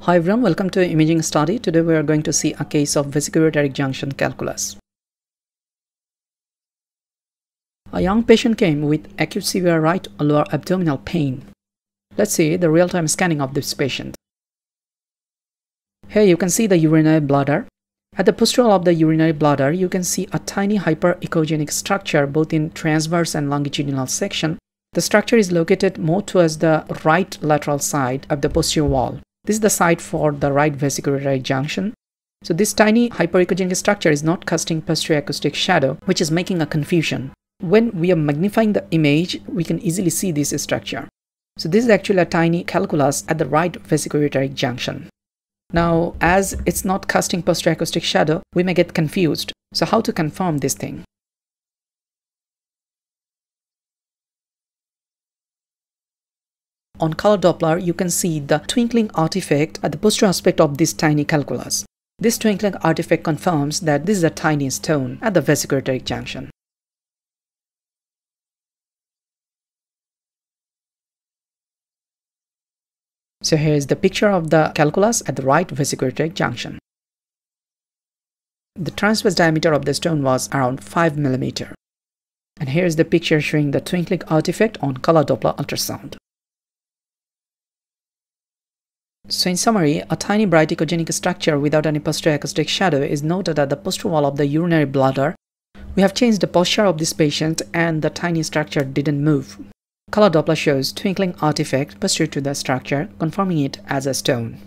Hi everyone, welcome to Imaging Study. Today we are going to see a case of Vesicoureteric Junction calculus. A young patient came with acute severe right lower abdominal pain. Let's see the real-time scanning of this patient. Here you can see the urinary bladder. At the posterior of the urinary bladder, you can see a tiny hyper-echogenic structure both in transverse and longitudinal section. The structure is located more towards the right lateral side of the posterior wall. This is the site for the right vesicoureteric junction. So this tiny hyperechogenic structure is not casting posterior acoustic shadow, which is making a confusion. When we are magnifying the image, we can easily see this structure. So this is actually a tiny calculus at the right vesicoureteric junction. Now, as it's not casting posterior acoustic shadow, we may get confused. So how to confirm this thing? On color Doppler, you can see the twinkling artifact at the posterior aspect of this tiny calculus. This twinkling artifact confirms that this is a tiny stone at the vesicoureteric junction. So here is the picture of the calculus at the right vesicoureteric junction. The transverse diameter of the stone was around 5 mm. And here is the picture showing the twinkling artifact on color Doppler ultrasound. So in summary, a tiny bright echogenic structure without any posterior acoustic shadow is noted at the posterior wall of the urinary bladder. We have changed the posture of this patient and the tiny structure didn't move. Color Doppler shows twinkling artifact posterior to the structure, confirming it as a stone.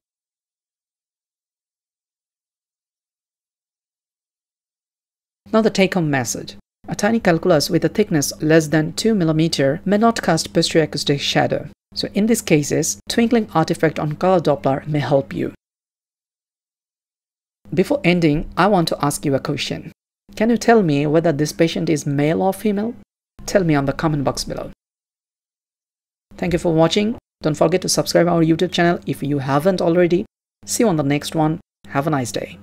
Now the take-home message. A tiny calculus with a thickness less than 2 mm may not cast posterior acoustic shadow. So in these cases, twinkling artifact on color Doppler may help you. Before ending, I want to ask you a question. Can you tell me whether this patient is male or female? Tell me on the comment box below. Thank you for watching. Don't forget to subscribe our YouTube channel if you haven't already. See you on the next one. Have a nice day.